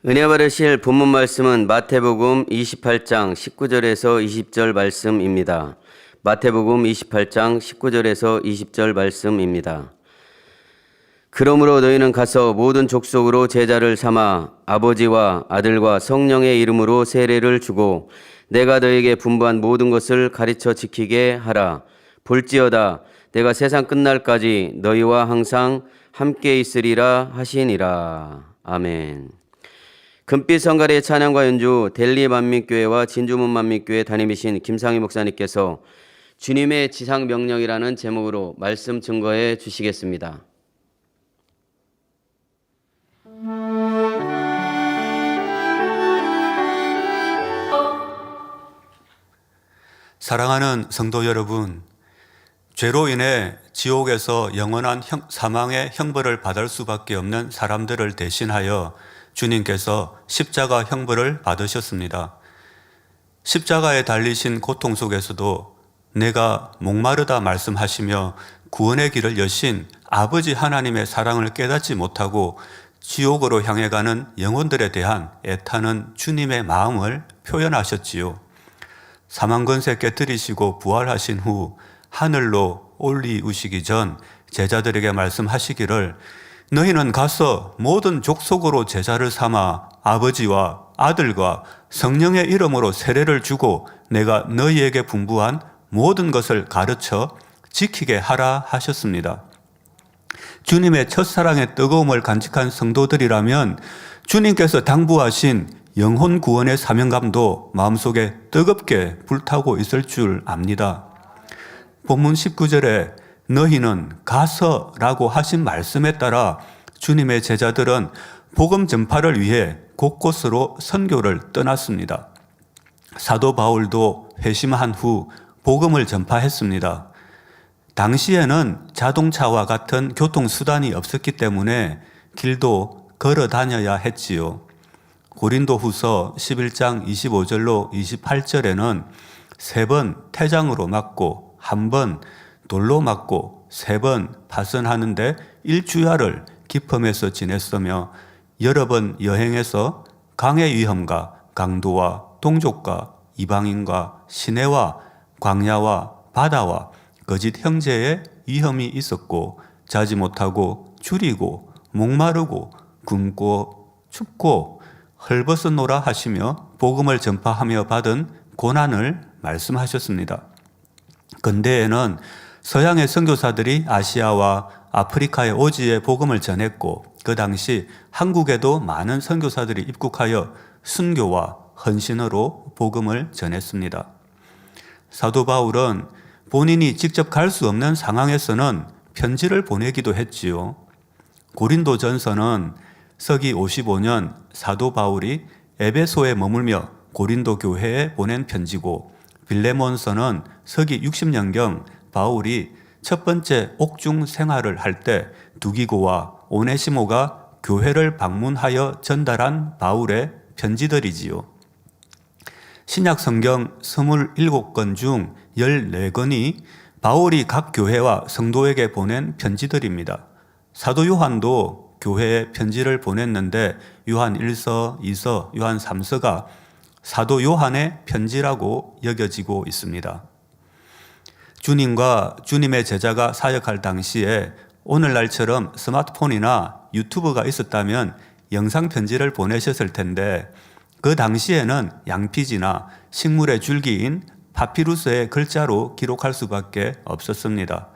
은혜 받으실 본문 말씀은 마태복음 28장 19절에서 20절 말씀입니다. 마태복음 28장 19절에서 20절 말씀입니다. 그러므로 너희는 가서 모든 족속으로 제자를 삼아 아버지와 아들과 성령의 이름으로 세례를 주고 내가 너희에게 분부한 모든 것을 가르쳐 지키게 하라. 볼지어다 내가 세상 끝날까지 너희와 항상 함께 있으리라 하시니라. 아멘. 금빛 성가래의 찬양과 연주 델리 만민교회와 진주문 만민교회 담임이신 김상희 목사님께서 주님의 지상 명령이라는 제목으로 말씀 증거해 주시겠습니다. 사랑하는 성도 여러분, 죄로 인해 지옥에서 영원한 사망의 형벌을 받을 수밖에 없는 사람들을 대신하여 주님께서 십자가 형벌을 받으셨습니다. 십자가에 달리신 고통 속에서도 내가 목마르다 말씀하시며 구원의 길을 여신 아버지 하나님의 사랑을 깨닫지 못하고 지옥으로 향해 가는 영혼들에 대한 애타는 주님의 마음을 표현하셨지요. 사망권세 깨뜨리시고 부활하신 후 하늘로 올리우시기 전 제자들에게 말씀하시기를 너희는 가서 모든 족속으로 제자를 삼아 아버지와 아들과 성령의 이름으로 세례를 주고 내가 너희에게 분부한 모든 것을 가르쳐 지키게 하라 하셨습니다. 주님의 첫사랑의 뜨거움을 간직한 성도들이라면 주님께서 당부하신 영혼 구원의 사명감도 마음속에 뜨겁게 불타고 있을 줄 압니다. 본문 19절에 너희는 가서라고 하신 말씀에 따라 주님의 제자들은 복음 전파를 위해 곳곳으로 선교를 떠났습니다. 사도 바울도 회심한 후 복음을 전파했습니다. 당시에는 자동차와 같은 교통수단이 없었기 때문에 길도 걸어 다녀야 했지요. 고린도 후서 11장 25절로 28절에는 3번 태장으로 맞고 1번 돌로 맞고 3번 파선하는데 일주야를 기품에서 지냈으며 여러 번 여행해서 강의 위험과 강도와 동족과 이방인과 시내와 광야와 바다와 거짓 형제의 위험이 있었고 자지 못하고 줄이고 목마르고 굶고 춥고 헐벗어노라 하시며 복음을 전파하며 받은 고난을 말씀하셨습니다. 근대에는 서양의 선교사들이 아시아와 아프리카의 오지에 복음을 전했고 그 당시 한국에도 많은 선교사들이 입국하여 순교와 헌신으로 복음을 전했습니다. 사도 바울은 본인이 직접 갈 수 없는 상황에서는 편지를 보내기도 했지요. 고린도전서는 서기 55년 사도 바울이 에베소에 머물며 고린도 교회에 보낸 편지고 빌레몬서는 서기 60년경 바울이 첫 번째 옥중 생활을 할 때 두기고와 오네시모가 교회를 방문하여 전달한 바울의 편지들이지요. 신약 성경 27권 중 14권이 바울이 각 교회와 성도에게 보낸 편지들입니다. 사도 요한도 교회에 편지를 보냈는데 요한 1서, 2서, 요한 3서가 사도 요한의 편지라고 여겨지고 있습니다. 주님과 주님의 제자가 사역할 당시에 오늘날처럼 스마트폰이나 유튜브가 있었다면 영상 편지를 보내셨을 텐데 그 당시에는 양피지나 식물의 줄기인 파피루스의 글자로 기록할 수밖에 없었습니다.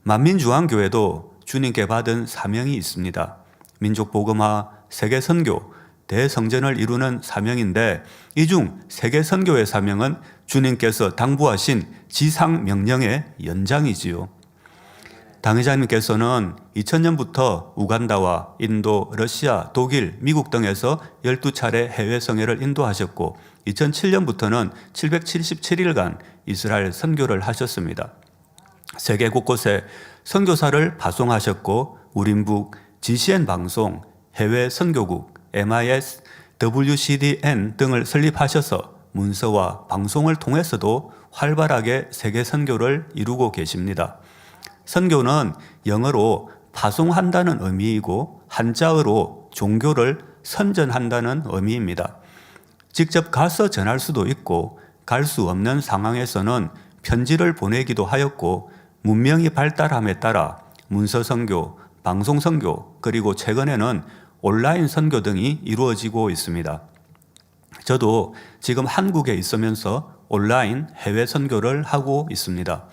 만민중앙교회도 주님께 받은 사명이 있습니다. 민족복음화, 세계선교, 대성전을 이루는 사명인데 이 중 세계선교의 사명은 주님께서 당부하신 지상명령의 연장이지요. 당회장님께서는 2000년부터 우간다와 인도, 러시아, 독일, 미국 등에서 12차례 해외 성회를 인도하셨고 2007년부터는 777일간 이스라엘 선교를 하셨습니다. 세계 곳곳에 선교사를 파송하셨고 우린북, GCN 방송, 해외 선교국, MIS, WCDN 등을 설립하셔서 문서와 방송을 통해서도 활발하게 세계 선교를 이루고 계십니다. 선교는 영어로 파송한다는 의미이고 한자어로 종교를 선전한다는 의미입니다. 직접 가서 전할 수도 있고 갈 수 없는 상황에서는 편지를 보내기도 하였고 문명이 발달함에 따라 문서 선교, 방송 선교, 그리고 최근에는 온라인 선교 등이 이루어지고 있습니다. 저도 지금 한국에 있으면서 온라인 해외 선교를 하고 있습니다.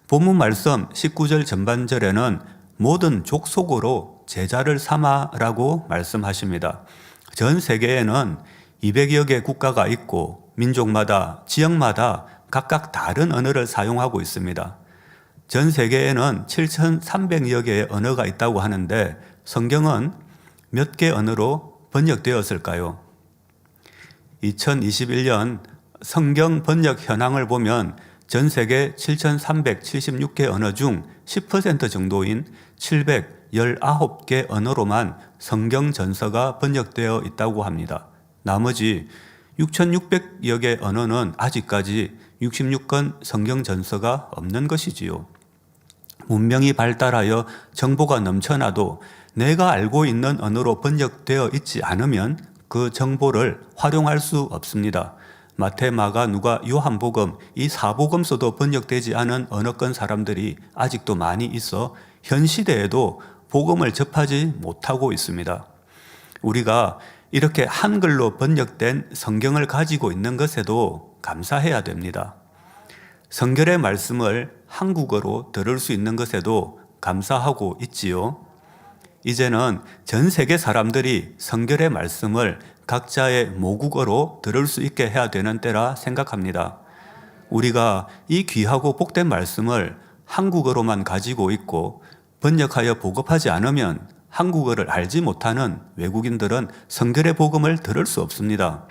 본문 말씀 19절 전반절에는 모든 족속으로 제자를 삼아라고 말씀하십니다. 전 세계에는 200여 개 국가가 있고 민족마다 지역마다 각각 다른 언어를 사용하고 있습니다. 전 세계에는 7,300여 개의 언어가 있다고 하는데 성경은 몇 개 언어로 번역되었을까요? 2021년 성경 번역 현황을 보면 전 세계 7,376개 언어 중 10% 정도인 719개 언어로만 성경 전서가 번역되어 있다고 합니다. 나머지 6,600여 개 언어는 아직까지 66권 성경 전서가 없는 것이지요. 문명이 발달하여 정보가 넘쳐나도 내가 알고 있는 언어로 번역되어 있지 않으면 그 정보를 활용할 수 없습니다. 마태, 마가, 누가, 요한복음 이 사복음서도 번역되지 않은 언어권 사람들이 아직도 많이 있어 현 시대에도 복음을 접하지 못하고 있습니다. 우리가 이렇게 한글로 번역된 성경을 가지고 있는 것에도 감사해야 됩니다. 성결의 말씀을 한국어로 들을 수 있는 것에도 감사하고 있지요. 이제는 전 세계 사람들이 성결의 말씀을 각자의 모국어로 들을 수 있게 해야 되는 때라 생각합니다. 우리가 이 귀하고 복된 말씀을 한국어로만 가지고 있고 번역하여 보급하지 않으면 한국어를 알지 못하는 외국인들은 성결의 복음을 들을 수 없습니다.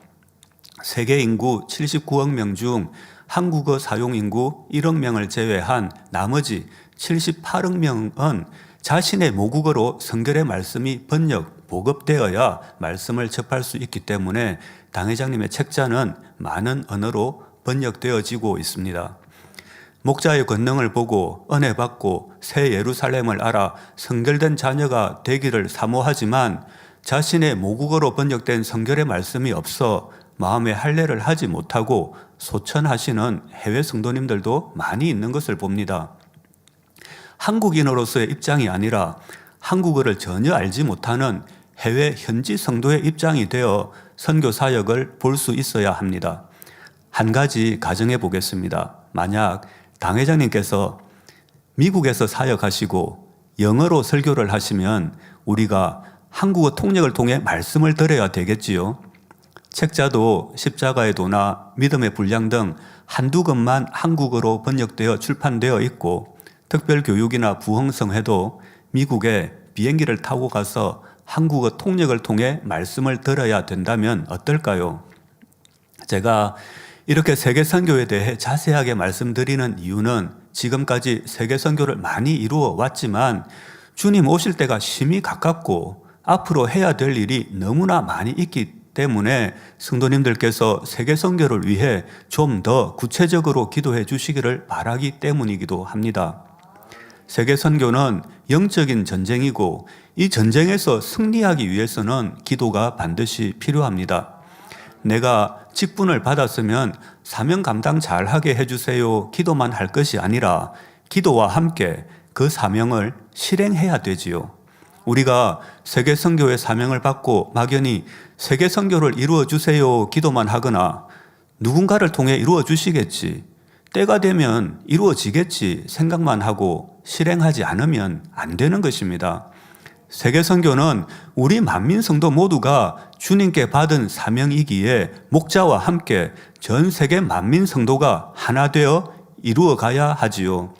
세계 인구 79억 명 중 한국어 사용 인구 1억 명을 제외한 나머지 78억 명은 자신의 모국어로 성결의 말씀이 번역, 보급되어야 말씀을 접할 수 있기 때문에 당 회장님의 책자는 많은 언어로 번역되어지고 있습니다. 목자의 권능을 보고 은혜 받고 새 예루살렘을 알아 성결된 자녀가 되기를 사모하지만 자신의 모국어로 번역된 성결의 말씀이 없어 마음의 할례를 하지 못하고 소천하시는 해외 성도님들도 많이 있는 것을 봅니다. 한국인으로서의 입장이 아니라 한국어를 전혀 알지 못하는 해외 현지 성도의 입장이 되어 선교 사역을 볼 수 있어야 합니다. 한 가지 가정해 보겠습니다. 만약 당 회장님께서 미국에서 사역하시고 영어로 설교를 하시면 우리가 한국어 통역을 통해 말씀을 들어야 되겠지요. 책자도 십자가의 도나 믿음의 분량 등 한두 권만 한국어로 번역되어 출판되어 있고 특별교육이나 부흥성회도 미국에 비행기를 타고 가서 한국어 통역을 통해 말씀을 들어야 된다면 어떨까요? 제가 이렇게 세계 선교에 대해 자세하게 말씀드리는 이유는 지금까지 세계 선교를 많이 이루어 왔지만 주님 오실 때가 심히 가깝고 앞으로 해야 될 일이 너무나 많이 있기 때문에 성도님들께서 세계 선교를 위해 좀 더 구체적으로 기도해 주시기를 바라기 때문이기도 합니다. 세계 선교는 영적인 전쟁이고 이 전쟁에서 승리하기 위해서는 기도가 반드시 필요합니다. 내가 직분을 받았으면 사명 감당 잘하게 해주세요 기도만 할 것이 아니라 기도와 함께 그 사명을 실행해야 되지요. 우리가 세계 선교의 사명을 받고 막연히 세계 선교를 이루어 주세요 기도만 하거나 누군가를 통해 이루어 주시겠지, 때가 되면 이루어지겠지 생각만 하고 실행하지 않으면 안 되는 것입니다. 세계 선교는 우리 만민 성도 모두가 주님께 받은 사명이기에 목자와 함께 전 세계 만민 성도가 하나 되어 이루어 가야 하지요.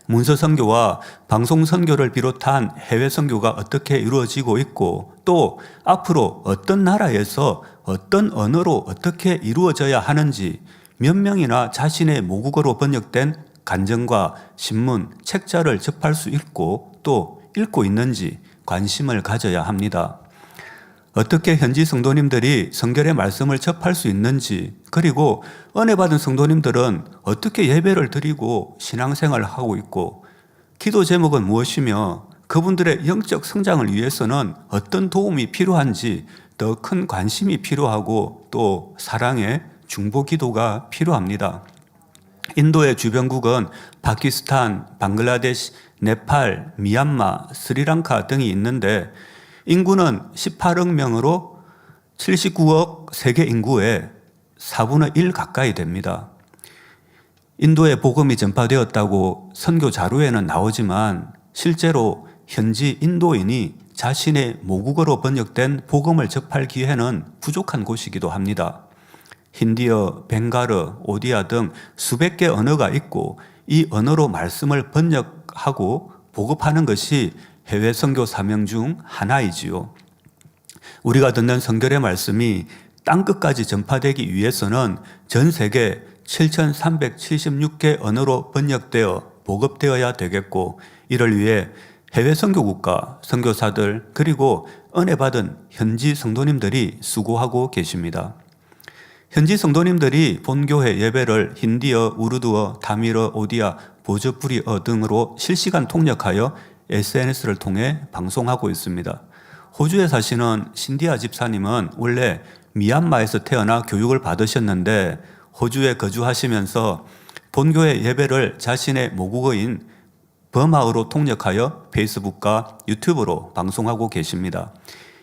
문서 선교와 방송 선교를 비롯한 해외 선교가 어떻게 이루어지고 있고 또 앞으로 어떤 나라에서 어떤 언어로 어떻게 이루어져야 하는지 몇 명이나 자신의 모국어로 번역된 간증과 신문, 책자를 접할 수 있고 또 읽고 있는지 관심을 가져야 합니다. 어떻게 현지 성도님들이 성결의 말씀을 접할 수 있는지, 그리고 은혜 받은 성도님들은 어떻게 예배를 드리고 신앙생활을 하고 있고 기도 제목은 무엇이며 그분들의 영적 성장을 위해서는 어떤 도움이 필요한지 더 큰 관심이 필요하고 또 사랑의 중보 기도가 필요합니다. 인도의 주변국은 파키스탄, 방글라데시, 네팔, 미얀마, 스리랑카 등이 있는데 인구는 18억 명으로 79억 세계 인구의 4분의 1 가까이 됩니다. 인도에 복음이 전파되었다고 선교 자료에는 나오지만 실제로 현지 인도인이 자신의 모국어로 번역된 복음을 접할 기회는 부족한 곳이기도 합니다. 힌디어, 벵가르, 오디아 등 수백 개 언어가 있고 이 언어로 말씀을 번역하고 보급하는 것이 해외 선교 사명 중 하나이지요. 우리가 듣는 성결의 말씀이 땅끝까지 전파되기 위해서는 전 세계 7,376개 언어로 번역되어 보급되어야 되겠고 이를 위해 해외 선교국가, 선교사들 그리고 은혜 받은 현지 성도님들이 수고하고 계십니다. 현지 성도님들이 본교회 예배를 힌디어, 우르두어, 타밀어, 오디아, 보저프리어 등으로 실시간 통역하여 SNS를 통해 방송하고 있습니다. 호주에 사시는 신디아 집사님은 원래 미얀마에서 태어나 교육을 받으셨는데 호주에 거주하시면서 본교회 예배를 자신의 모국어인 버마어로 통역하여 페이스북과 유튜브로 방송하고 계십니다.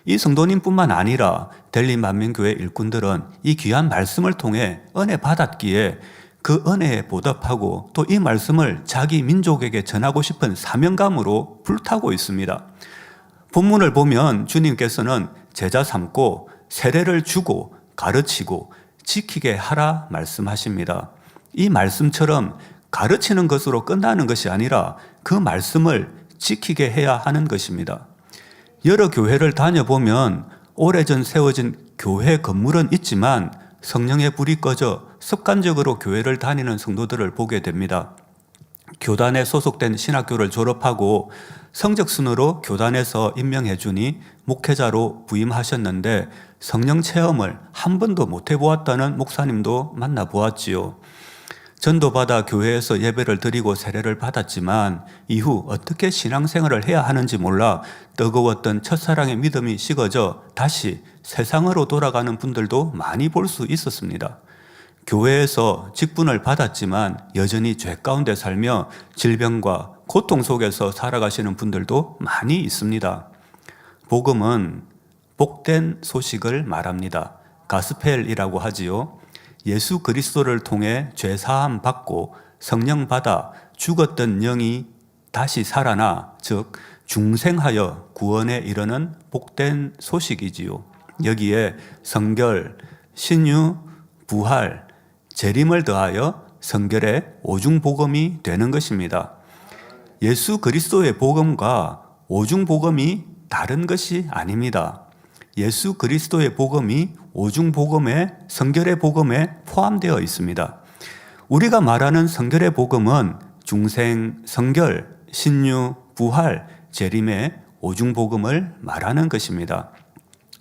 이 성도님뿐만 아니라 델리 만민교회 일꾼들은 이 귀한 말씀을 통해 은혜 받았기에 그 은혜에 보답하고 또 이 말씀을 자기 민족에게 전하고 싶은 사명감으로 불타고 있습니다. 본문을 보면 주님께서는 제자 삼고 세례를 주고 가르치고 지키게 하라 말씀하십니다. 이 말씀처럼 가르치는 것으로 끝나는 것이 아니라 그 말씀을 지키게 해야 하는 것입니다. 여러 교회를 다녀보면 오래전 세워진 교회 건물은 있지만 성령의 불이 꺼져 습관적으로 교회를 다니는 성도들을 보게 됩니다. 교단에 소속된 신학교를 졸업하고 성적순으로 교단에서 임명해 주니 목회자로 부임하셨는데 성령 체험을 한 번도 못 해보았다는 목사님도 만나보았지요. 전도받아 교회에서 예배를 드리고 세례를 받았지만 이후 어떻게 신앙생활을 해야 하는지 몰라 뜨거웠던 첫사랑의 믿음이 식어져 다시 세상으로 돌아가는 분들도 많이 볼 수 있었습니다. 교회에서 직분을 받았지만 여전히 죄 가운데 살며 질병과 고통 속에서 살아가시는 분들도 많이 있습니다. 복음은 복된 소식을 말합니다. 가스펠이라고 하지요. 예수 그리스도를 통해 죄 사함 받고 성령 받아 죽었던 영이 다시 살아나 즉 중생하여 구원에 이르는 복된 소식이지요. 여기에 성결, 신유, 부활, 재림을 더하여 성결의 오중복음이 되는 것입니다. 예수 그리스도의 복음과 오중복음이 다른 것이 아닙니다. 예수 그리스도의 복음이 오중복음의 성결의 복음에 포함되어 있습니다. 우리가 말하는 성결의 복음은 중생, 성결, 신유, 부활, 재림의 오중복음을 말하는 것입니다.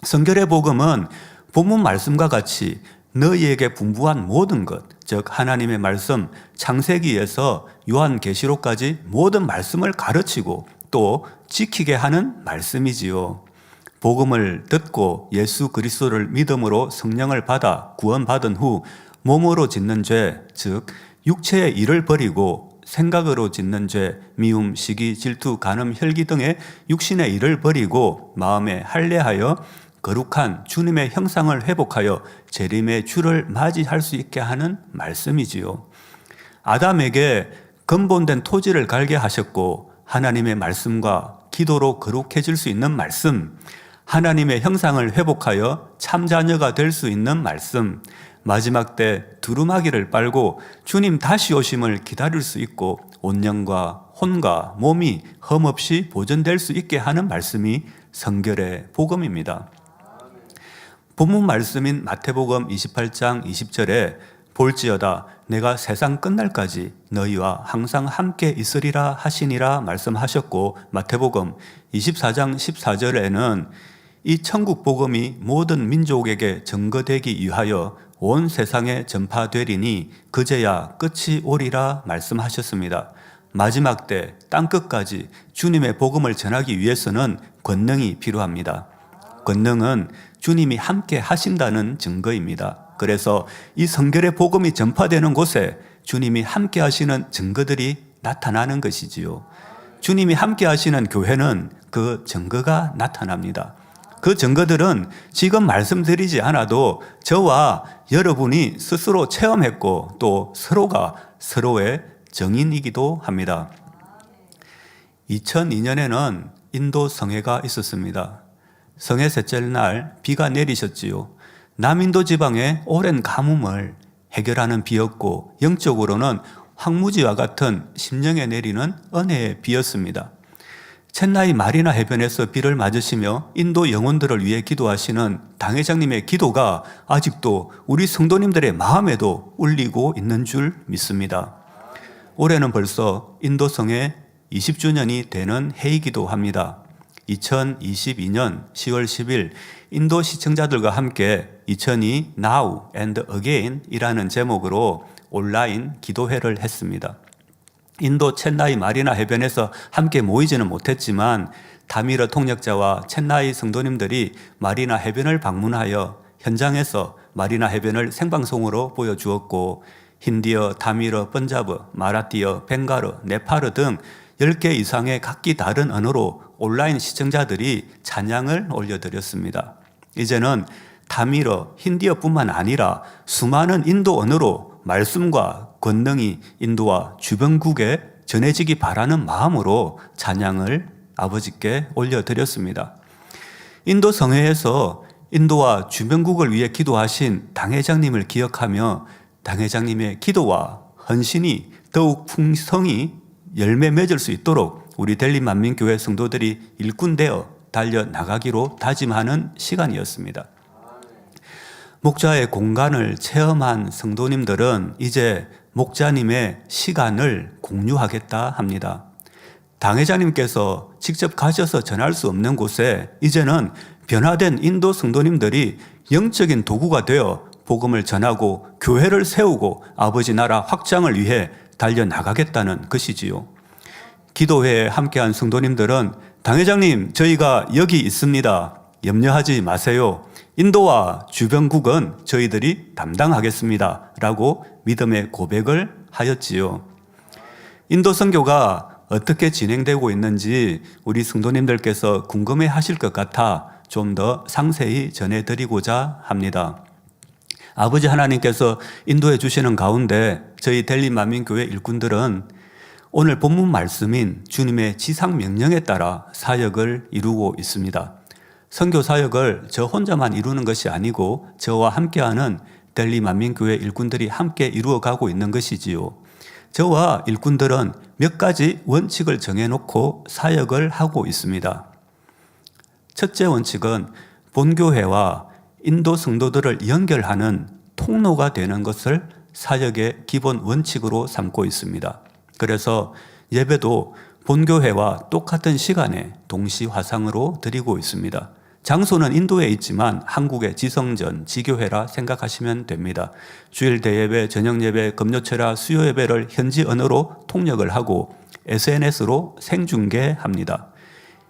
성결의 복음은 본문 말씀과 같이 너희에게 분부한 모든 것, 즉 하나님의 말씀, 창세기에서 요한계시록까지 모든 말씀을 가르치고 또 지키게 하는 말씀이지요. 복음을 듣고 예수 그리스도를 믿음으로 성령을 받아 구원받은 후 몸으로 짓는 죄, 즉 육체의 일을 버리고 생각으로 짓는 죄, 미움, 시기, 질투, 간음, 혈기 등의 육신의 일을 버리고 마음에 할례하여 거룩한 주님의 형상을 회복하여 재림의 주를 맞이할 수 있게 하는 말씀이지요. 아담에게 근본된 토지를 갈게 하셨고 하나님의 말씀과 기도로 거룩해질 수 있는 말씀, 하나님의 형상을 회복하여 참자녀가 될 수 있는 말씀, 마지막 때 두루마기를 빨고 주님 다시 오심을 기다릴 수 있고 온영과 혼과 몸이 흠없이 보존될 수 있게 하는 말씀이 성결의 복음입니다. 본문 말씀인 마태복음 28장 20절에 볼지어다 내가 세상 끝날까지 너희와 항상 함께 있으리라 하시니라 말씀하셨고 마태복음 24장 14절에는 이 천국 복음이 모든 민족에게 증거되기 위하여 온 세상에 전파되리니 그제야 끝이 오리라 말씀하셨습니다. 마지막 때 땅끝까지 주님의 복음을 전하기 위해서는 권능이 필요합니다. 권능은 주님이 함께 하신다는 증거입니다. 그래서 이 성결의 복음이 전파되는 곳에 주님이 함께 하시는 증거들이 나타나는 것이지요. 주님이 함께 하시는 교회는 그 증거가 나타납니다. 그 증거들은 지금 말씀드리지 않아도 저와 여러분이 스스로 체험했고 또 서로가 서로의 증인이기도 합니다. 2002년에는 인도 성회가 있었습니다. 성회 셋째 날 비가 내리셨지요. 남인도 지방의 오랜 가뭄을 해결하는 비였고 영적으로는 황무지와 같은 심령에 내리는 은혜의 비였습니다. 첸나이 마리나 해변에서 비를 맞으시며 인도 영혼들을 위해 기도하시는 당회장님의 기도가 아직도 우리 성도님들의 마음에도 울리고 있는 줄 믿습니다. 올해는 벌써 인도 성회 20주년이 되는 해이기도 합니다. 2022년 10월 10일 인도 시청자들과 함께 2002 Now and Again 이라는 제목으로 온라인 기도회를 했습니다. 인도 첸나이 마리나 해변에서 함께 모이지는 못했지만 다미르 통역자와 첸나이 성도님들이 마리나 해변을 방문하여 현장에서 마리나 해변을 생방송으로 보여주었고 힌디어, 다미르, 번자브, 마라티어, 벵가르, 네파르 등 10개 이상의 각기 다른 언어로 온라인 시청자들이 찬양을 올려드렸습니다. 이제는 다미르, 힌디어뿐만 아니라 수많은 인도 언어로 말씀과 권능이 인도와 주변국에 전해지기 바라는 마음으로 찬양을 아버지께 올려드렸습니다. 인도 성회에서 인도와 주변국을 위해 기도하신 당회장님을 기억하며 당회장님의 기도와 헌신이 더욱 풍성히 열매 맺을 수 있도록 우리 델리 만민교회 성도들이 일꾼되어 달려나가기로 다짐하는 시간이었습니다. 목자의 공간을 체험한 성도님들은 이제 목자님의 시간을 공유하겠다 합니다. 당회장님께서 직접 가셔서 전할 수 없는 곳에 이제는 변화된 인도 성도님들이 영적인 도구가 되어 복음을 전하고 교회를 세우고 아버지 나라 확장을 위해 달려나가겠다는 것이지요. 기도회에 함께한 성도님들은 당회장님, 저희가 여기 있습니다. 염려하지 마세요. 인도와 주변국은 저희들이 담당하겠습니다. 라고 믿음의 고백을 하였지요. 인도 선교가 어떻게 진행되고 있는지 우리 성도님들께서 궁금해 하실 것 같아 좀 더 상세히 전해드리고자 합니다. 아버지 하나님께서 인도해 주시는 가운데 저희 델리 만민교회 일꾼들은 오늘 본문 말씀인 주님의 지상 명령에 따라 사역을 이루고 있습니다. 선교 사역을 저 혼자만 이루는 것이 아니고 저와 함께하는 델리 만민교회 일꾼들이 함께 이루어가고 있는 것이지요. 저와 일꾼들은 몇 가지 원칙을 정해놓고 사역을 하고 있습니다. 첫째 원칙은 본교회와 인도 성도들을 연결하는 통로가 되는 것을 사역의 기본 원칙으로 삼고 있습니다. 그래서 예배도 본교회와 똑같은 시간에 동시 화상으로 드리고 있습니다. 장소는 인도에 있지만 한국의 지성전, 지교회라 생각하시면 됩니다. 주일 대예배, 저녁예배, 금요철야, 수요예배를 현지 언어로 통역을 하고 SNS로 생중계합니다.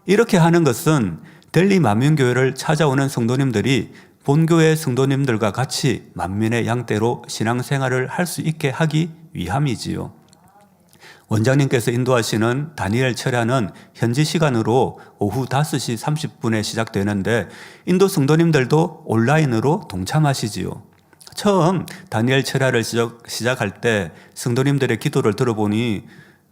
이렇게 하는 것은 델리 만민교회를 찾아오는 성도님들이 본교회 성도님들과 같이 만민의 양떼로 신앙생활을 할 수 있게 하기 위함이지요. 원장님께서 인도하시는 다니엘 철야는 현지 시간으로 오후 5시 30분에 시작되는데 인도 성도님들도 온라인으로 동참하시지요. 처음 다니엘 철야를 시작할 때 성도님들의 기도를 들어보니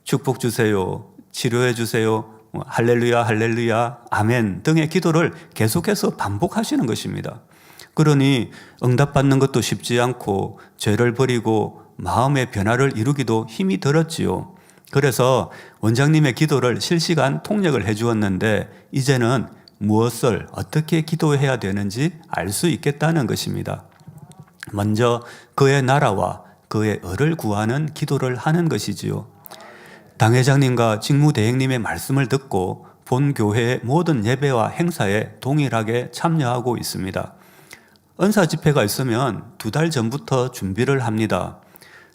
축복 주세요, 치료해 주세요, 할렐루야, 할렐루야, 아멘 등의 기도를 계속해서 반복하시는 것입니다. 그러니 응답받는 것도 쉽지 않고 죄를 버리고 마음의 변화를 이루기도 힘이 들었지요. 그래서 원장님의 기도를 실시간 통역을 해주었는데 이제는 무엇을 어떻게 기도해야 되는지 알 수 있겠다는 것입니다. 먼저 그의 나라와 그의 의를 구하는 기도를 하는 것이지요. 당회장님과 직무대행님의 말씀을 듣고 본 교회의 모든 예배와 행사에 동일하게 참여하고 있습니다. 은사 집회가 있으면 2달 전부터 준비를 합니다.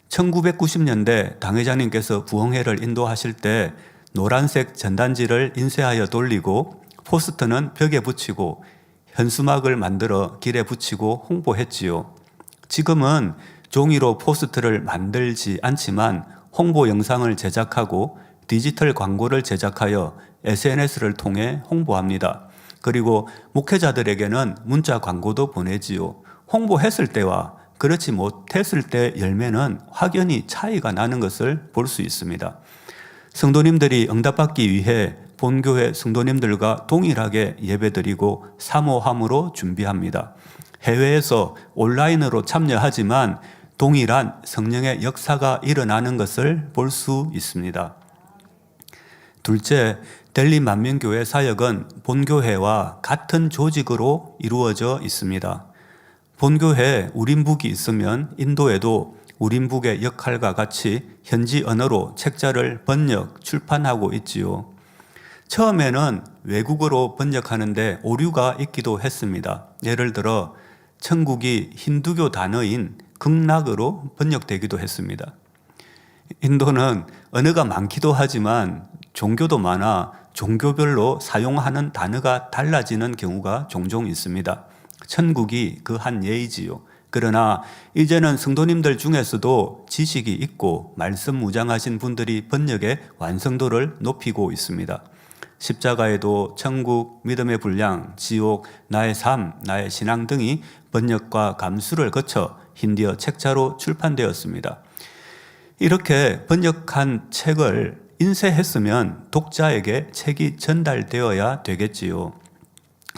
1990년대 당회장님께서 부흥회를 인도하실 때 노란색 전단지를 인쇄하여 돌리고 포스터는 벽에 붙이고 현수막을 만들어 길에 붙이고 홍보했지요. 지금은 종이로 포스터를 만들지 않지만 홍보 영상을 제작하고 디지털 광고를 제작하여 SNS를 통해 홍보합니다. 그리고 목회자들에게는 문자 광고도 보내지요. 홍보했을 때와 그렇지 못했을 때 열매는 확연히 차이가 나는 것을 볼 수 있습니다. 성도님들이 응답받기 위해 본교회 성도님들과 동일하게 예배드리고 사모함으로 준비합니다. 해외에서 온라인으로 참여하지만 동일한 성령의 역사가 일어나는 것을 볼 수 있습니다. 둘째, 델리 만민교회 사역은 본교회와 같은 조직으로 이루어져 있습니다. 본교회 우린북이 있으면 인도에도 우린북의 역할과 같이 현지 언어로 책자를 번역, 출판하고 있지요. 처음에는 외국어로 번역하는데 오류가 있기도 했습니다. 예를 들어 천국이 힌두교 단어인 극락으로 번역되기도 했습니다. 인도는 언어가 많기도 하지만 종교도 많아 종교별로 사용하는 단어가 달라지는 경우가 종종 있습니다. 천국이 그 한 예이지요. 그러나 이제는 성도님들 중에서도 지식이 있고 말씀 무장하신 분들이 번역의 완성도를 높이고 있습니다. 십자가에도 천국, 믿음의 분량, 지옥, 나의 삶, 나의 신앙 등이 번역과 감수를 거쳐 힌디어 책자로 출판되었습니다. 이렇게 번역한 책을 인쇄했으면 독자에게 책이 전달되어야 되겠지요.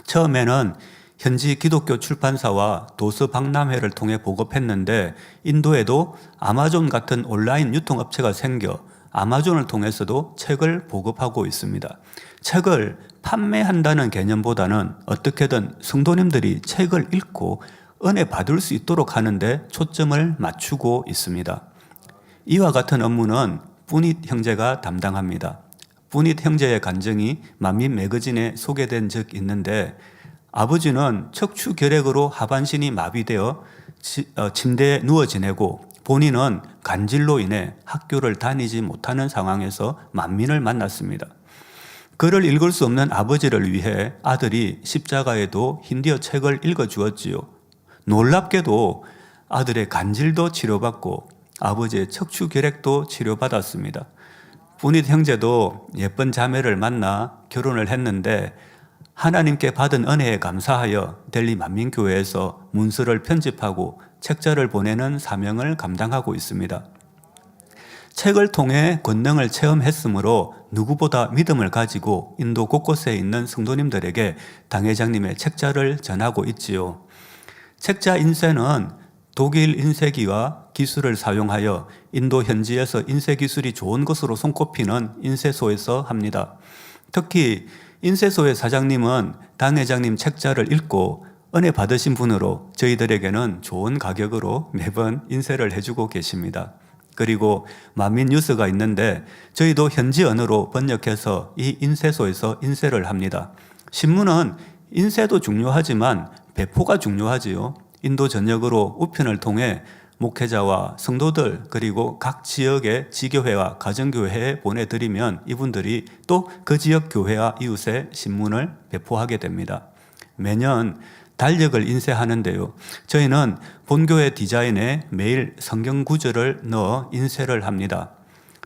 처음에는 현지 기독교 출판사와 도서박람회를 통해 보급했는데 인도에도 아마존 같은 온라인 유통업체가 생겨 아마존을 통해서도 책을 보급하고 있습니다. 책을 판매한다는 개념보다는 어떻게든 성도님들이 책을 읽고 은혜 받을 수 있도록 하는데 초점을 맞추고 있습니다. 이와 같은 업무는 뿌닛 형제가 담당합니다. 뿌닛 형제의 간증이 만민 매거진에 소개된 적 있는데 아버지는 척추 결핵으로 하반신이 마비되어 침대에 누워 지내고 본인은 간질로 인해 학교를 다니지 못하는 상황에서 만민을 만났습니다. 글을 읽을 수 없는 아버지를 위해 아들이 십자가에도 힌디어 책을 읽어주었지요. 놀랍게도 아들의 간질도 치료받고 아버지의 척추 결핵도 치료받았습니다. 뿌닛 형제도 예쁜 자매를 만나 결혼을 했는데 하나님께 받은 은혜에 감사하여 델리 만민교회에서 문서를 편집하고 책자를 보내는 사명을 감당하고 있습니다. 책을 통해 권능을 체험했으므로 누구보다 믿음을 가지고 인도 곳곳에 있는 성도님들에게 당회장님의 책자를 전하고 있지요. 책자 인쇄는 독일 인쇄기와 기술을 사용하여 인도 현지에서 인쇄 기술이 좋은 것으로 손꼽히는 인쇄소에서 합니다. 특히 인쇄소의 사장님은 당회장님 책자를 읽고 은혜 받으신 분으로 저희들에게는 좋은 가격으로 매번 인쇄를 해주고 계십니다. 그리고 만민 뉴스가 있는데 저희도 현지 언어로 번역해서 이 인쇄소에서 인쇄를 합니다. 신문은 인쇄도 중요하지만 배포가 중요하지요. 인도 전역으로 우편을 통해 목회자와 성도들 그리고 각 지역의 지교회와 가정교회에 보내드리면 이분들이 또 그 지역 교회와 이웃에 신문을 배포하게 됩니다. 매년 달력을 인쇄하는데요. 저희는 본교회 디자인에 매일 성경 구절을 넣어 인쇄를 합니다.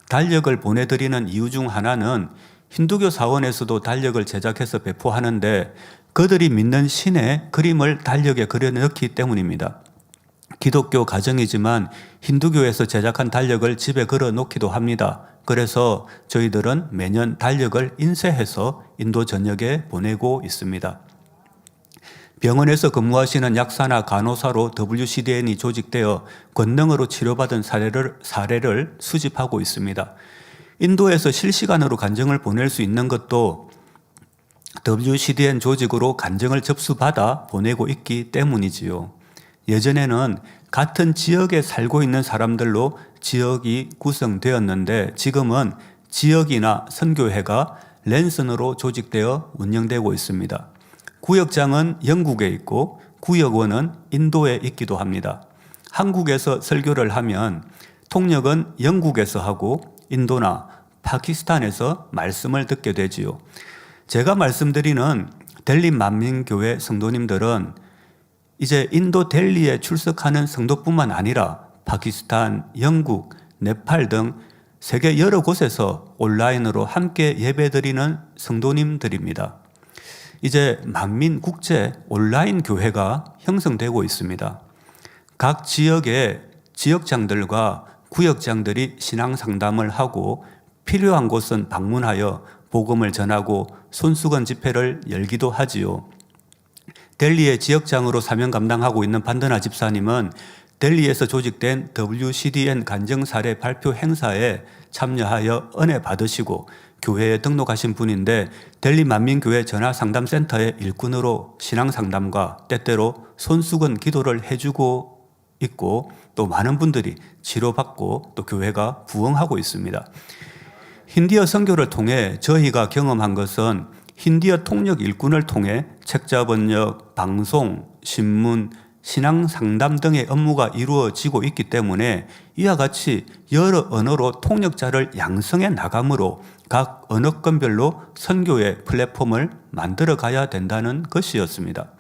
달력을 보내드리는 이유 중 하나는 힌두교 사원에서도 달력을 제작해서 배포하는데 그들이 믿는 신의 그림을 달력에 그려넣기 때문입니다. 기독교 가정이지만 힌두교에서 제작한 달력을 집에 걸어놓기도 합니다. 그래서 저희들은 매년 달력을 인쇄해서 인도 전역에 보내고 있습니다. 병원에서 근무하시는 약사나 간호사로 WCDN이 조직되어 권능으로 치료받은 사례를 수집하고 있습니다. 인도에서 실시간으로 간증을 보낼 수 있는 것도 WCDN 조직으로 간증을 접수받아 보내고 있기 때문이지요. 예전에는 같은 지역에 살고 있는 사람들로 지역이 구성되었는데 지금은 지역이나 선교회가 랜선으로 조직되어 운영되고 있습니다. 구역장은 영국에 있고 구역원은 인도에 있기도 합니다. 한국에서 설교를 하면 통역은 영국에서 하고 인도나 파키스탄에서 말씀을 듣게 되지요. 제가 말씀드리는 델리 만민교회 성도님들은 이제 인도 델리에 출석하는 성도뿐만 아니라 파키스탄, 영국, 네팔 등 세계 여러 곳에서 온라인으로 함께 예배드리는 성도님들입니다. 이제 만민국제 온라인 교회가 형성되고 있습니다. 각 지역의 지역장들과 구역장들이 신앙 상담을 하고 필요한 곳은 방문하여 복음을 전하고 손수건 집회를 열기도 하지요. 델리의 지역장으로 사명 감당하고 있는 반드나 집사님은 델리에서 조직된 WCDN 간증사례 발표 행사에 참여하여 은혜 받으시고 교회에 등록하신 분인데 델리 만민교회 전화상담센터의 일꾼으로 신앙상담과 때때로 손수건 기도를 해주고 있고 또 많은 분들이 치료받고 또 교회가 부흥하고 있습니다. 힌디어 선교를 통해 저희가 경험한 것은 힌디어 통역 일꾼을 통해 책자 번역, 방송, 신문, 신앙 상담 등의 업무가 이루어지고 있기 때문에 이와 같이 여러 언어로 통역자를 양성해 나가므로 각 언어권별로 선교의 플랫폼을 만들어 가야 된다는 것이었습니다.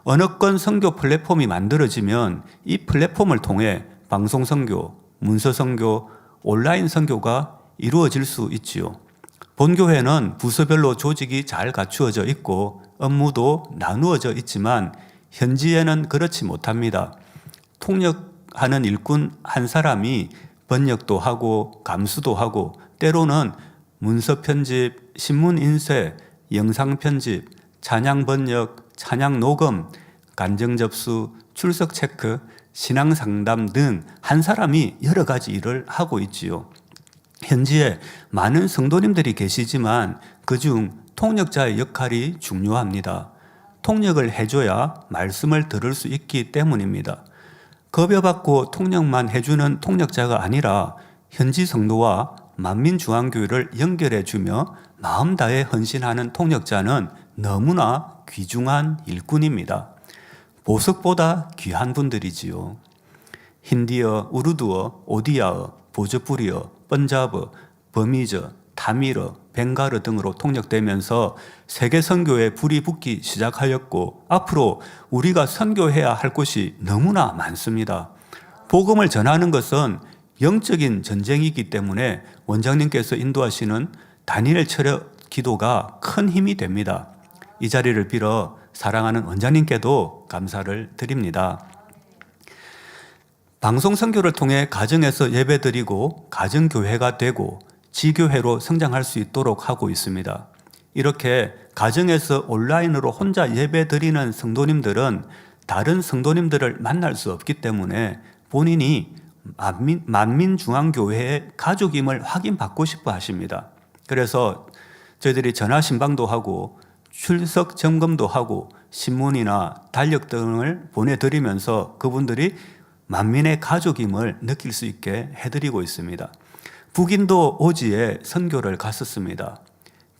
언어권 선교 플랫폼이 만들어지면 이 플랫폼을 통해 방송 선교, 문서 선교, 온라인 선교가 이루어질 수 있지요. 본교회는 부서별로 조직이 잘 갖추어져 있고 업무도 나누어져 있지만 현지에는 그렇지 못합니다. 통역하는 일꾼 한 사람이 번역도 하고 감수도 하고 때로는 문서 편집, 신문 인쇄, 영상 편집, 찬양 번역, 찬양 녹음, 간증 접수, 출석 체크, 신앙 상담 등 한 사람이 여러 가지 일을 하고 있지요. 현지에 많은 성도님들이 계시지만 그중 통역자의 역할이 중요합니다. 통역을 해줘야 말씀을 들을 수 있기 때문입니다. 급여받고 통역만 해주는 통역자가 아니라 현지 성도와 만민중앙교회를 연결해주며 마음 다해 헌신하는 통역자는 너무나 귀중한 일꾼입니다. 보석보다 귀한 분들이지요. 힌디어, 우르두어, 오디아어, 보조프리어, 번자브, 버미저, 타미르, 벵가르 등으로 통역되면서 세계 선교에 불이 붙기 시작하였고 앞으로 우리가 선교해야 할 곳이 너무나 많습니다. 복음을 전하는 것은 영적인 전쟁이기 때문에 원장님께서 인도하시는 다니엘 철학 기도가 큰 힘이 됩니다. 이 자리를 빌어 사랑하는 원장님께도 감사를 드립니다. 방송 선교를 통해 가정에서 예배드리고 가정교회가 되고 지교회로 성장할 수 있도록 하고 있습니다. 이렇게 가정에서 온라인으로 혼자 예배드리는 성도님들은 다른 성도님들을 만날 수 없기 때문에 본인이 만민중앙교회의 가족임을 확인받고 싶어 하십니다. 그래서 저희들이 전화 신방도 하고 출석 점검도 하고 신문이나 달력 등을 보내드리면서 그분들이 만민의 가족임을 느낄 수 있게 해드리고 있습니다. 북인도 오지에 선교를 갔었습니다.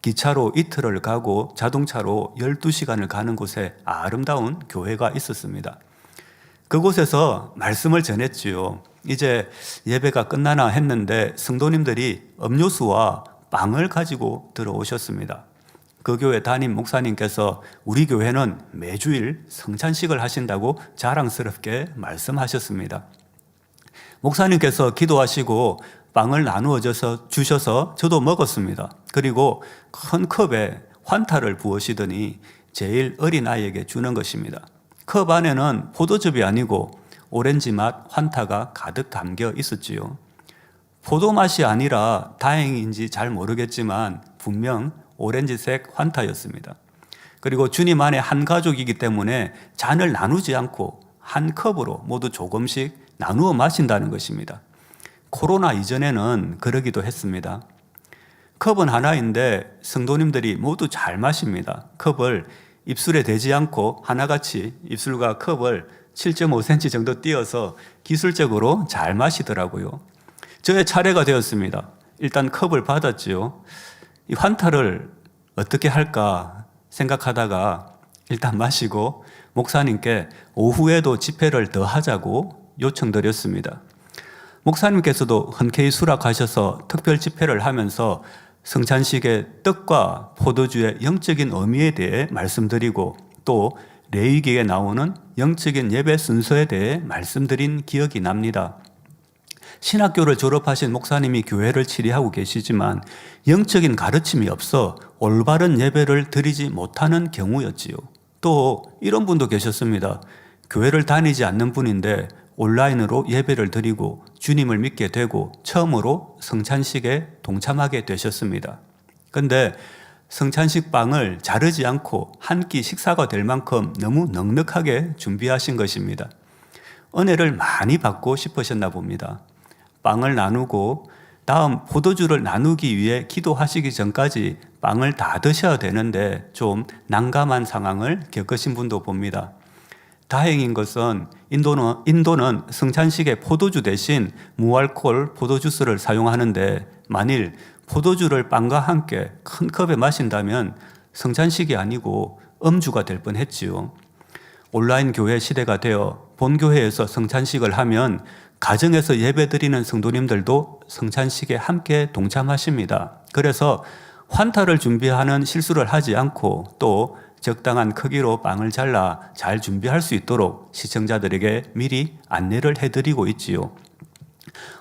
기차로 이틀을 가고 자동차로 12시간을 가는 곳에 아름다운 교회가 있었습니다. 그곳에서 말씀을 전했지요. 이제 예배가 끝나나 했는데 성도님들이 음료수와 빵을 가지고 들어오셨습니다. 그 교회 담임 목사님께서 우리 교회는 매주일 성찬식을 하신다고 자랑스럽게 말씀하셨습니다. 목사님께서 기도하시고 빵을 나누어 주셔서 저도 먹었습니다. 그리고 큰 컵에 환타를 부으시더니 제일 어린 아이에게 주는 것입니다. 컵 안에는 포도즙이 아니고 오렌지 맛 환타가 가득 담겨 있었지요. 포도 맛이 아니라 다행인지 잘 모르겠지만 분명 오렌지색 환타였습니다. 그리고 주님 안에 한 가족이기 때문에 잔을 나누지 않고 한 컵으로 모두 조금씩 나누어 마신다는 것입니다. 코로나 이전에는 그러기도 했습니다. 컵은 하나인데 성도님들이 모두 잘 마십니다. 컵을 입술에 대지 않고 하나같이 입술과 컵을 7.5cm 정도 띄어서 기술적으로 잘 마시더라고요. 저의 차례가 되었습니다. 일단 컵을 받았지요. 이 환타를 어떻게 할까 생각하다가 일단 마시고 목사님께 오후에도 집회를 더 하자고 요청드렸습니다. 목사님께서도 흔쾌히 수락하셔서 특별 집회를 하면서 성찬식의 떡과 포도주의 영적인 의미에 대해 말씀드리고 또 레위기에 나오는 영적인 예배 순서에 대해 말씀드린 기억이 납니다. 신학교를 졸업하신 목사님이 교회를 치리하고 계시지만 영적인 가르침이 없어 올바른 예배를 드리지 못하는 경우였지요. 또 이런 분도 계셨습니다. 교회를 다니지 않는 분인데 온라인으로 예배를 드리고 주님을 믿게 되고 처음으로 성찬식에 동참하게 되셨습니다. 그런데 성찬식 빵을 자르지 않고 한 끼 식사가 될 만큼 너무 넉넉하게 준비하신 것입니다. 은혜를 많이 받고 싶으셨나 봅니다. 빵을 나누고 다음 포도주를 나누기 위해 기도하시기 전까지 빵을 다 드셔야 되는데 좀 난감한 상황을 겪으신 분도 봅니다. 다행인 것은 인도는 성찬식에 포도주 대신 무알코올 포도주스를 사용하는데 만일 포도주를 빵과 함께 큰 컵에 마신다면 성찬식이 아니고 음주가 될 뻔했지요. 온라인 교회 시대가 되어 본교회에서 성찬식을 하면 가정에서 예배드리는 성도님들도 성찬식에 함께 동참하십니다. 그래서 환타를 준비하는 실수를 하지 않고 또 적당한 크기로 빵을 잘라 잘 준비할 수 있도록 시청자들에게 미리 안내를 해드리고 있지요.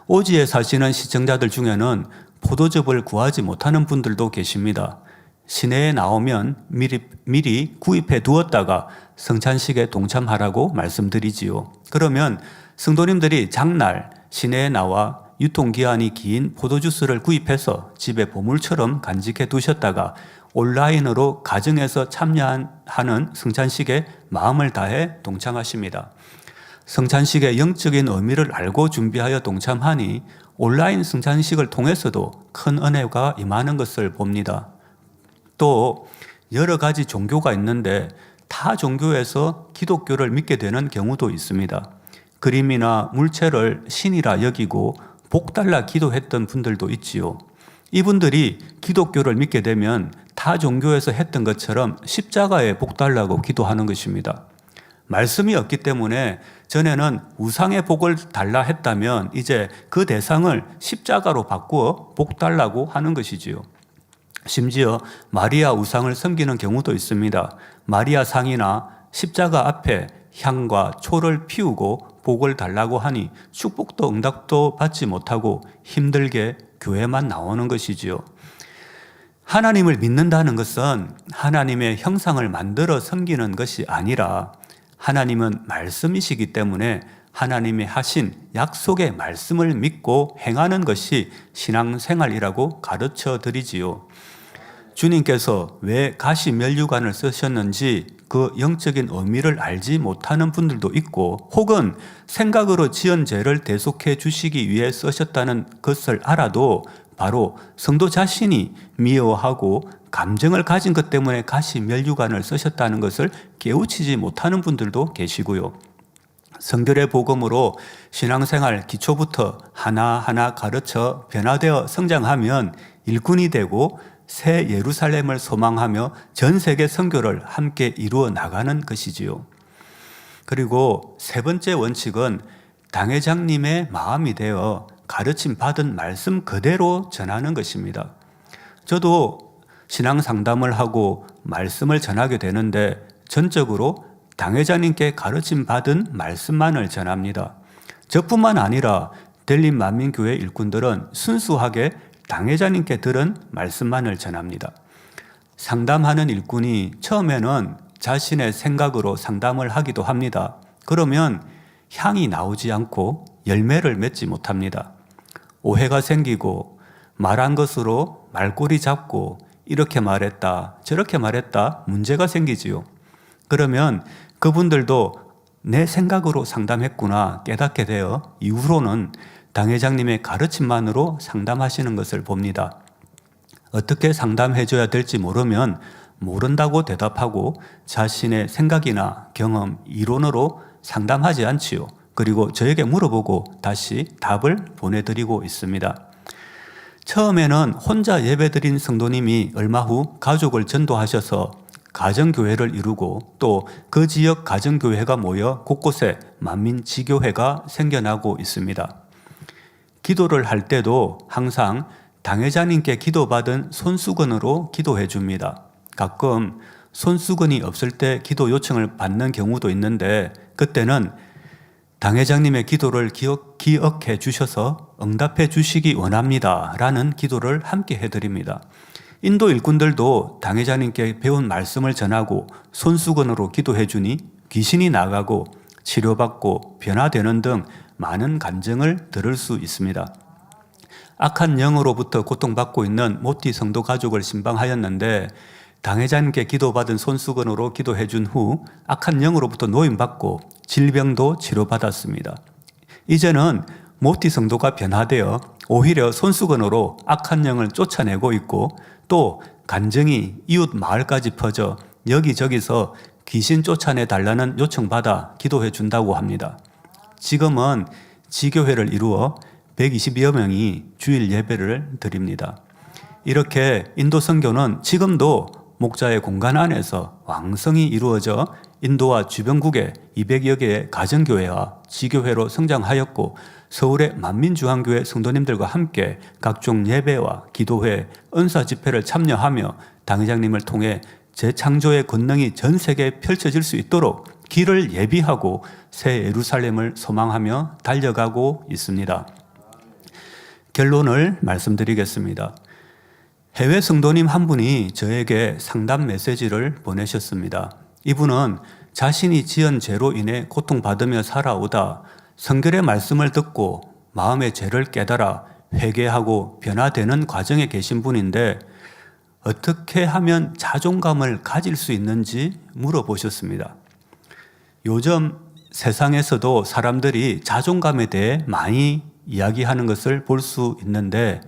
오지에 사시는 시청자들 중에는 포도즙을 구하지 못하는 분들도 계십니다. 시내에 나오면 미리 구입해 두었다가 성찬식에 동참하라고 말씀드리지요. 그러면 성도님들이 장날 시내에 나와 유통기한이 긴 포도주스를 구입해서 집에 보물처럼 간직해 두셨다가 온라인으로 가정에서 참여하는 성찬식에 마음을 다해 동참하십니다. 성찬식의 영적인 의미를 알고 준비하여 동참하니 온라인 성찬식을 통해서도 큰 은혜가 임하는 것을 봅니다. 또 여러 가지 종교가 있는데 타 종교에서 기독교를 믿게 되는 경우도 있습니다. 그림이나 물체를 신이라 여기고 복달라 기도했던 분들도 있지요. 이분들이 기독교를 믿게 되면 타 종교에서 했던 것처럼 십자가에 복달라고 기도하는 것입니다. 말씀이 없기 때문에 전에는 우상의 복을 달라 했다면 이제 그 대상을 십자가로 바꾸어 복달라고 하는 것이지요. 심지어 마리아 우상을 섬기는 경우도 있습니다. 마리아 상이나 십자가 앞에 향과 초를 피우고 복을 달라고 하니 축복도 응답도 받지 못하고 힘들게 교회만 나오는 것이지요. 하나님을 믿는다는 것은 하나님의 형상을 만들어 섬기는 것이 아니라 하나님은 말씀이시기 때문에 하나님의 하신 약속의 말씀을 믿고 행하는 것이 신앙생활이라고 가르쳐 드리지요. 주님께서 왜 가시면류관을 쓰셨는지 그 영적인 의미를 알지 못하는 분들도 있고 혹은 생각으로 지은 죄를 대속해 주시기 위해 쓰셨다는 것을 알아도 바로 성도 자신이 미워하고 감정을 가진 것 때문에 가시면류관을 쓰셨다는 것을 깨우치지 못하는 분들도 계시고요. 성결의 복음으로 신앙생활 기초부터 하나하나 가르쳐 변화되어 성장하면 일꾼이 되고 새 예루살렘을 소망하며 전 세계 선교를 함께 이루어 나가는 것이지요. 그리고 세 번째 원칙은 당회장님의 마음이 되어 가르침 받은 말씀 그대로 전하는 것입니다. 저도 신앙 상담을 하고 말씀을 전하게 되는데 전적으로 당회장님께 가르침 받은 말씀만을 전합니다. 저뿐만 아니라 델림 만민교회 일꾼들은 순수하게 당회장님께 들은 말씀만을 전합니다. 상담하는 일꾼이 처음에는 자신의 생각으로 상담을 하기도 합니다. 그러면 향이 나오지 않고 열매를 맺지 못합니다. 오해가 생기고 말한 것으로 말꼬리 잡고 이렇게 말했다, 저렇게 말했다 문제가 생기지요. 그러면 그분들도 내 생각으로 상담했구나 깨닫게 되어 이후로는 당회장님의 가르침만으로 상담하시는 것을 봅니다. 어떻게 상담해줘야 될지 모르면 모른다고 대답하고 자신의 생각이나 경험, 이론으로 상담하지 않지요. 그리고 저에게 물어보고 다시 답을 보내드리고 있습니다. 처음에는 혼자 예배드린 성도님이 얼마 후 가족을 전도하셔서 가정교회를 이루고 또 그 지역 가정교회가 모여 곳곳에 만민지교회가 생겨나고 있습니다. 기도를 할 때도 항상 당회자님께 기도받은 손수건으로 기도해 줍니다. 가끔 손수건이 없을 때 기도 요청을 받는 경우도 있는데 그때는 당회장님의 기도를 기억해 주셔서 응답해 주시기 원합니다 라는 기도를 함께 해드립니다. 인도 일꾼들도 당회장님께 배운 말씀을 전하고 손수건으로 기도해 주니 귀신이 나가고 치료받고 변화되는 등 많은 간증을 들을 수 있습니다. 악한 영으로부터 고통받고 있는 모티 성도 가족을 신방하였는데 당회자님께 기도받은 손수건으로 기도해 준 후 악한 영으로부터 노임받고 질병도 치료받았습니다. 이제는 모티 성도가 변화되어 오히려 손수건으로 악한 영을 쫓아내고 있고 또 간증이 이웃 마을까지 퍼져 여기저기서 귀신 쫓아내 달라는 요청받아 기도해 준다고 합니다. 지금은 지교회를 이루어 120여 명이 주일 예배를 드립니다. 이렇게 인도 선교는 지금도 목자의 공간 안에서 왕성히 이루어져 인도와 주변국의 200여 개의 가정교회와 지교회로 성장하였고 서울의 만민주한교회 성도님들과 함께 각종 예배와 기도회, 은사 집회를 참여하며 당회장님을 통해 재창조의 권능이 전 세계에 펼쳐질 수 있도록 길을 예비하고 새 예루살렘을 소망하며 달려가고 있습니다. 결론을 말씀드리겠습니다. 해외 성도님 한 분이 저에게 상담 메시지를 보내셨습니다. 이분은 자신이 지은 죄로 인해 고통받으며 살아오다 성결의 말씀을 듣고 마음의 죄를 깨달아 회개하고 변화되는 과정에 계신 분인데 어떻게 하면 자존감을 가질 수 있는지 물어보셨습니다. 요즘 세상에서도 사람들이 자존감에 대해 많이 이야기하는 것을 볼 수 있는데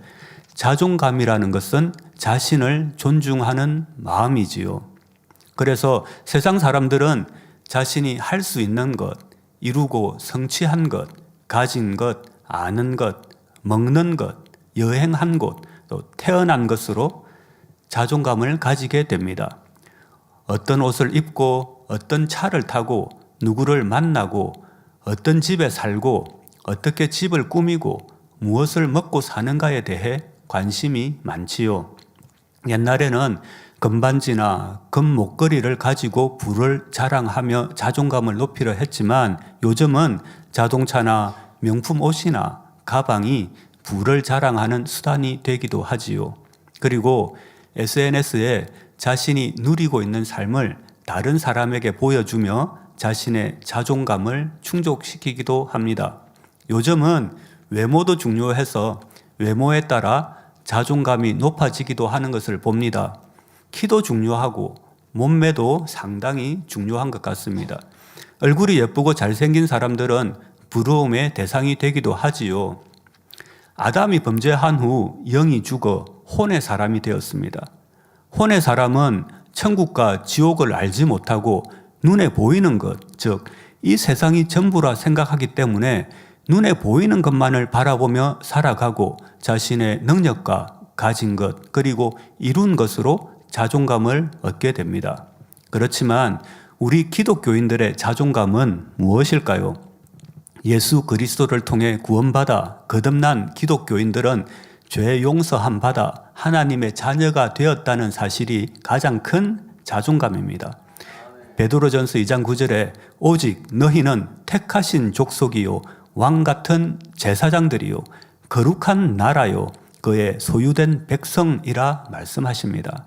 자존감이라는 것은 자신을 존중하는 마음이지요. 그래서 세상 사람들은 자신이 할 수 있는 것, 이루고 성취한 것, 가진 것, 아는 것, 먹는 것, 여행한 곳, 또 태어난 것으로 자존감을 가지게 됩니다. 어떤 옷을 입고 어떤 차를 타고 누구를 만나고 어떤 집에 살고 어떻게 집을 꾸미고 무엇을 먹고 사는가에 대해 관심이 많지요. 옛날에는 금반지나 금목걸이를 가지고 부를 자랑하며 자존감을 높이려 했지만 요즘은 자동차나 명품 옷이나 가방이 부를 자랑하는 수단이 되기도 하지요. 그리고 SNS에 자신이 누리고 있는 삶을 다른 사람에게 보여주며 자신의 자존감을 충족시키기도 합니다. 요즘은 외모도 중요해서 외모에 따라 자존감이 높아지기도 하는 것을 봅니다. 키도 중요하고 몸매도 상당히 중요한 것 같습니다. 얼굴이 예쁘고 잘생긴 사람들은 부러움의 대상이 되기도 하지요. 아담이 범죄한 후 영이 죽어 혼의 사람이 되었습니다. 혼의 사람은 천국과 지옥을 알지 못하고 눈에 보이는 것, 즉 이 세상이 전부라 생각하기 때문에 눈에 보이는 것만을 바라보며 살아가고 자신의 능력과 가진 것 그리고 이룬 것으로 자존감을 얻게 됩니다. 그렇지만 우리 기독교인들의 자존감은 무엇일까요? 예수 그리스도를 통해 구원받아 거듭난 기독교인들은 죄 용서함 받아 하나님의 자녀가 되었다는 사실이 가장 큰 자존감입니다. 베드로전서 2장 9절에 오직 너희는 택하신 족속이요 왕같은 제사장들이요 거룩한 나라요 그의 소유된 백성이라 말씀하십니다.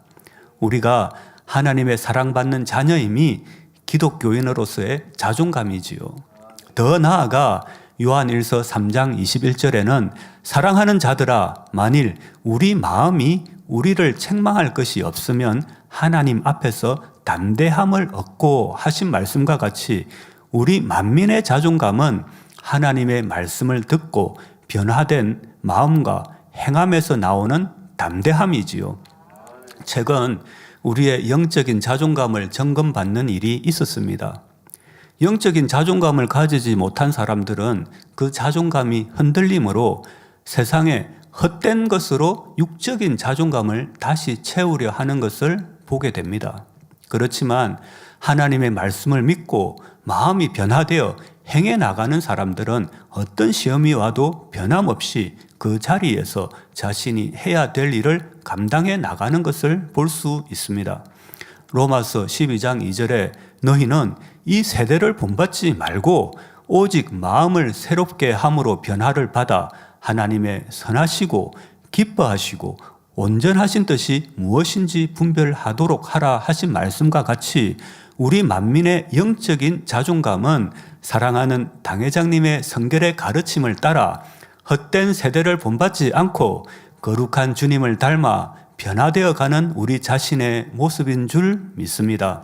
우리가 하나님의 사랑받는 자녀임이 기독교인으로서의 자존감이지요. 더 나아가 요한일서 3장 21절에는 사랑하는 자들아 만일 우리 마음이 우리를 책망할 것이 없으면 하나님 앞에서 담대함을 얻고 하신 말씀과 같이 우리 만민의 자존감은 하나님의 말씀을 듣고 변화된 마음과 행함에서 나오는 담대함이지요. 최근 우리의 영적인 자존감을 점검받는 일이 있었습니다. 영적인 자존감을 가지지 못한 사람들은 그 자존감이 흔들림으로 세상에 헛된 것으로 육적인 자존감을 다시 채우려 하는 것을 보게 됩니다. 그렇지만 하나님의 말씀을 믿고 마음이 변화되어 행해 나가는 사람들은 어떤 시험이 와도 변함없이 그 자리에서 자신이 해야 될 일을 감당해 나가는 것을 볼 수 있습니다. 로마서 12장 2절에 너희는 이 세대를 본받지 말고 오직 마음을 새롭게 함으로 변화를 받아 하나님의 선하시고 기뻐하시고 온전하신 뜻이 무엇인지 분별하도록 하라 하신 말씀과 같이 우리 만민의 영적인 자존감은 사랑하는 당회장님의 성결의 가르침을 따라 헛된 세대를 본받지 않고 거룩한 주님을 닮아 변화되어 가는 우리 자신의 모습인 줄 믿습니다.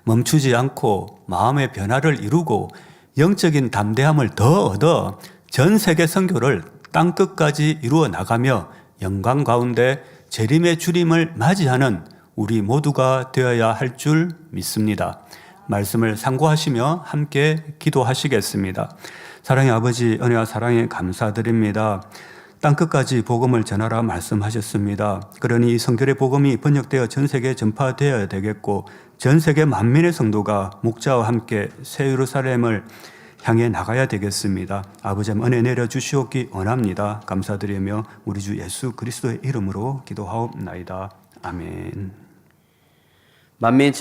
멈추지 않고 마음의 변화를 이루고 영적인 담대함을 더 얻어 전 세계 선교를 땅끝까지 이루어 나가며 영광 가운데 재림의 주님을 맞이하는 우리 모두가 되어야 할 줄 믿습니다. 말씀을 상고하시며 함께 기도하시겠습니다. 사랑의 아버지, 은혜와 사랑에 감사드립니다. 땅끝까지 복음을 전하라 말씀하셨습니다. 그러니 이 성결의 복음이 번역되어 전 세계에 전파되어야 되겠고 전 세계 만민의 성도가 목자와 함께 새 예루살렘을 향해 나가야 되겠습니다. 아버지 은혜 내려주시옵기 원합니다. 감사드리며 우리 주 예수 그리스도의 이름으로 기도하옵나이다. 아멘. 만민